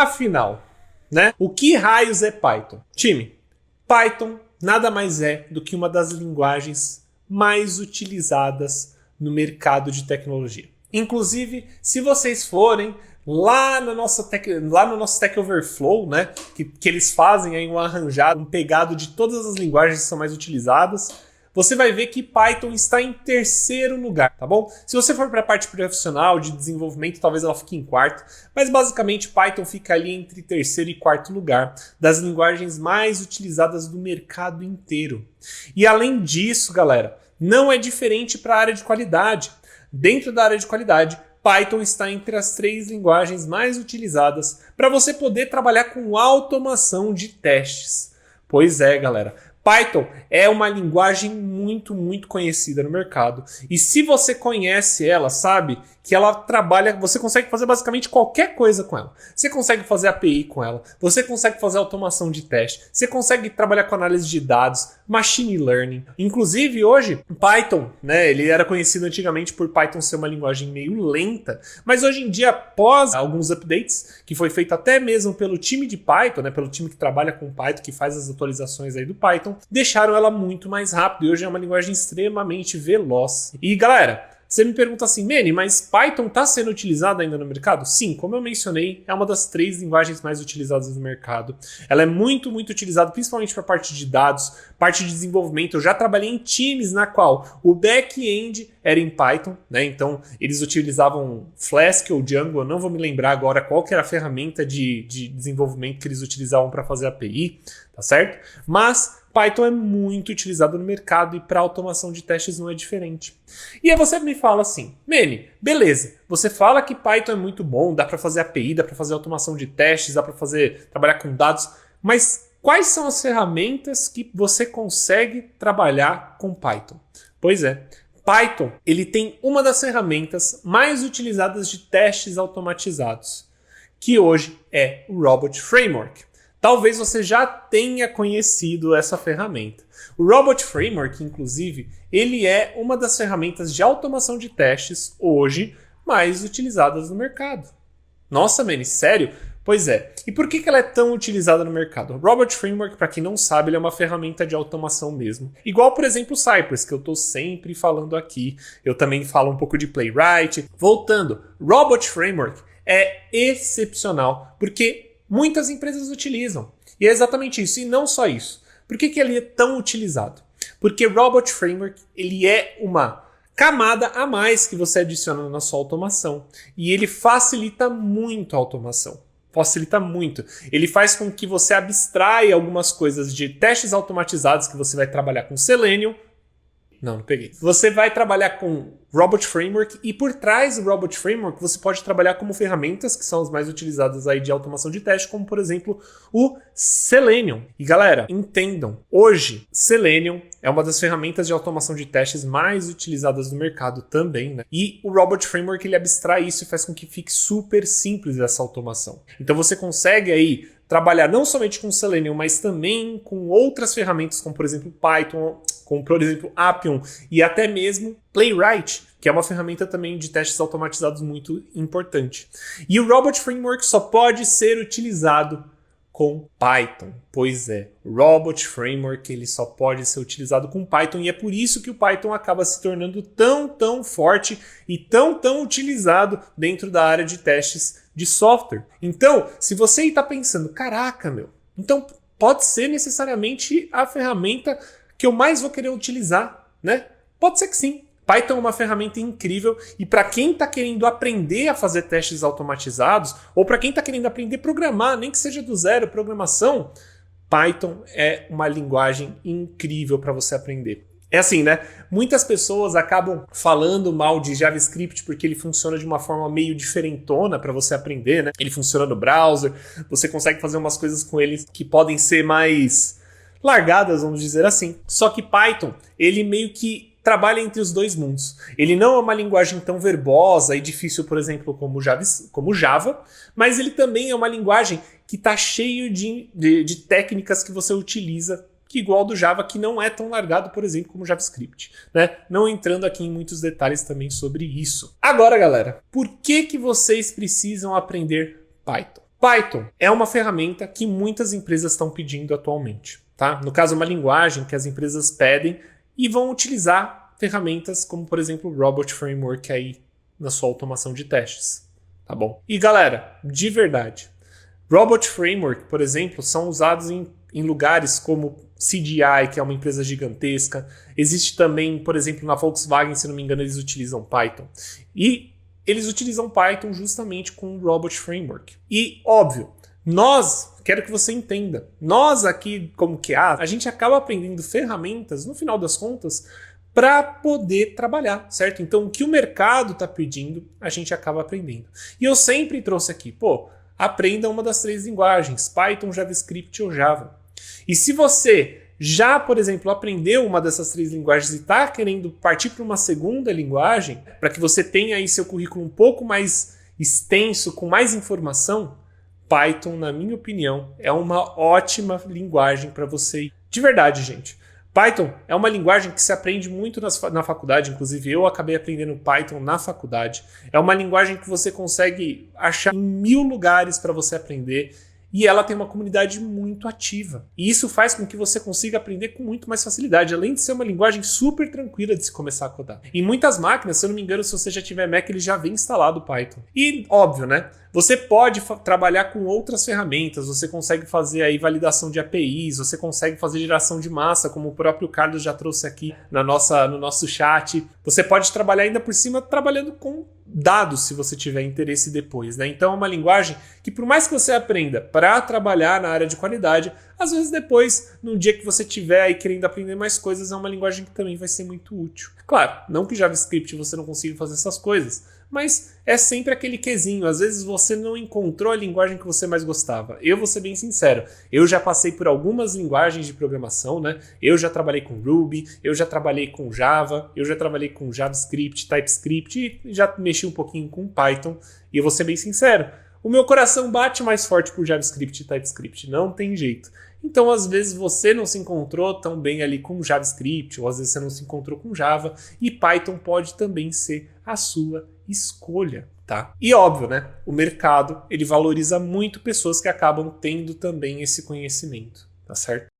Afinal, né? O que raios é Python? Time, Python nada mais é do que uma das linguagens mais utilizadas no mercado de tecnologia. Inclusive, se vocês forem lá no nosso Stack Overflow, né, que eles fazem aí um arranjado, um pegado de todas as linguagens que são mais utilizadas, você vai ver que Python está em terceiro lugar, tá bom? Se você for para a parte profissional de desenvolvimento, talvez ela fique em quarto, mas basicamente Python fica ali entre terceiro e quarto lugar das linguagens mais utilizadas do mercado inteiro. E além disso, galera, não é diferente para a área de qualidade. Dentro da área de qualidade, Python está entre as 3 linguagens mais utilizadas para você poder trabalhar com automação de testes. Pois é, galera. Python é uma linguagem muito conhecida no mercado. E se você conhece ela, sabe que ela trabalha, você consegue fazer basicamente qualquer coisa com ela. Você consegue fazer API com ela, você consegue fazer automação de teste, você consegue trabalhar com análise de dados, machine learning. Inclusive hoje, Python, né, ele era conhecido antigamente por Python ser uma linguagem meio lenta, mas hoje em dia, após alguns updates, que foi feito até mesmo pelo time de Python, né, pelo time que trabalha com Python, que faz as atualizações aí do Python, deixaram ela muito mais rápido e hoje é uma linguagem extremamente veloz. E galera, você me pergunta assim, Manny, mas Python está sendo utilizado ainda no mercado? Sim, como eu mencionei, é uma das 3 linguagens mais utilizadas no mercado. Ela é muito utilizada, principalmente para a parte de dados, parte de desenvolvimento. Eu já trabalhei em times na qual o back-end era em Python, né? Então eles utilizavam Flask ou Django, eu não vou me lembrar agora qual que era a ferramenta de desenvolvimento que eles utilizavam para fazer API, tá certo? Mas Python é muito utilizado no mercado e para automação de testes não é diferente. E aí você me fala assim, Manny, beleza, você fala que Python é muito bom, dá para fazer API, dá para fazer automação de testes, dá para trabalhar com dados, mas quais são as ferramentas que você consegue trabalhar com Python? Pois é, Python ele tem uma das ferramentas mais utilizadas de testes automatizados, que hoje é o Robot Framework. Talvez você já tenha conhecido essa ferramenta. O Robot Framework, inclusive, ele é uma das ferramentas de automação de testes hoje mais utilizadas no mercado. Nossa, Manny, sério? Pois é. E por que ela é tão utilizada no mercado? O Robot Framework, para quem não sabe, ele é uma ferramenta de automação mesmo. Igual, por exemplo, o Cypress, que eu estou sempre falando aqui. Eu também falo um pouco de Playwright. Voltando, Robot Framework é excepcional, porque muitas empresas utilizam. E é exatamente isso. E não só isso. Por que ele é tão utilizado? Porque Robot Framework ele é uma camada a mais que você adiciona na sua automação. E ele facilita muito a automação. Facilita muito. Ele faz com que você abstraia algumas coisas de testes automatizados que você vai trabalhar com Selenium. Não peguei. Você vai trabalhar com Robot Framework e por trás do Robot Framework você pode trabalhar como ferramentas que são as mais utilizadas aí de automação de teste, como por exemplo o Selenium. E galera, entendam, hoje Selenium é uma das ferramentas de automação de testes mais utilizadas no mercado também, né? E o Robot Framework ele abstrai isso e faz com que fique super simples essa automação. Então você consegue aí trabalhar não somente com Selenium, mas também com outras ferramentas, como por exemplo Python, como por exemplo Appium e até mesmo Playwright, que é uma ferramenta também de testes automatizados muito importante. E o Robot Framework só pode ser utilizado com Python. Pois é, o Robot Framework ele só pode ser utilizado com Python e é por isso que o Python acaba se tornando tão forte e tão utilizado dentro da área de testes de software. Então, se você está pensando, caraca, então pode ser necessariamente a ferramenta que eu mais vou querer utilizar, né? Pode ser que sim. Python é uma ferramenta incrível e para quem está querendo aprender a fazer testes automatizados ou para quem está querendo aprender a programar, nem que seja do zero, programação, Python é uma linguagem incrível para você aprender. É assim, né? Muitas pessoas acabam falando mal de JavaScript porque ele funciona de uma forma meio diferentona para você aprender, né? Ele funciona no browser, você consegue fazer umas coisas com ele que podem ser mais largadas, vamos dizer assim. Só que Python, ele meio que trabalha entre os dois mundos. Ele não é uma linguagem tão verbosa e difícil, por exemplo, como Java, mas ele também é uma linguagem que está cheio de técnicas que você utiliza, que igual do Java, que não é tão largado, por exemplo, como JavaScript, né? Não entrando aqui em muitos detalhes também sobre isso. Agora, galera, por que vocês precisam aprender Python? Python é uma ferramenta que muitas empresas estão pedindo atualmente, tá? No caso, é uma linguagem que as empresas pedem e vão utilizar ferramentas como, por exemplo, o Robot Framework aí na sua automação de testes, tá bom? E galera, de verdade, Robot Framework, por exemplo, são usados em lugares como CGI, que é uma empresa gigantesca. Existe também, por exemplo, na Volkswagen, se não me engano, eles utilizam Python. E eles utilizam Python justamente com o Robot Framework. E, óbvio, quero que você entenda, nós aqui como QA, a gente acaba aprendendo ferramentas, no final das contas, para poder trabalhar, certo? Então, o que o mercado está pedindo, a gente acaba aprendendo. E eu sempre trouxe aqui, aprenda uma das 3 linguagens, Python, JavaScript ou Java. E se você já, por exemplo, aprendeu uma dessas 3 linguagens e está querendo partir para uma segunda linguagem, para que você tenha aí seu currículo um pouco mais extenso, com mais informação, Python, na minha opinião, é uma ótima linguagem para você ir. De verdade, gente. Python é uma linguagem que se aprende muito na faculdade, inclusive eu acabei aprendendo Python na faculdade. É uma linguagem que você consegue achar em 1000 lugares para você aprender e ela tem uma comunidade muito ativa. E isso faz com que você consiga aprender com muito mais facilidade, além de ser uma linguagem super tranquila de se começar a codar. Em muitas máquinas, se eu não me engano, se você já tiver Mac, ele já vem instalado o Python. E, óbvio, né? Você pode trabalhar com outras ferramentas, você consegue fazer aí validação de APIs, você consegue fazer geração de massa, como o próprio Carlos já trouxe aqui no nosso chat. Você pode trabalhar ainda por cima trabalhando com dados, se você tiver interesse depois, né? Então é uma linguagem que, por mais que você aprenda para trabalhar na área de qualidade, às vezes depois, no dia que você tiver aí querendo aprender mais coisas, é uma linguagem que também vai ser muito útil. Claro, não que JavaScript você não consiga fazer essas coisas, mas é sempre aquele quesinho. Às vezes você não encontrou a linguagem que você mais gostava. Eu vou ser bem sincero, eu já passei por algumas linguagens de programação, né? Eu já trabalhei com Ruby, eu já trabalhei com Java, eu já trabalhei com JavaScript, TypeScript e já mexi um pouquinho com Python. E eu vou ser bem sincero, o meu coração bate mais forte por JavaScript e TypeScript, não tem jeito. Então, às vezes, você não se encontrou tão bem ali com JavaScript, ou às vezes você não se encontrou com Java, e Python pode também ser a sua escolha, tá? E óbvio, né? O mercado, ele valoriza muito pessoas que acabam tendo também esse conhecimento, tá certo?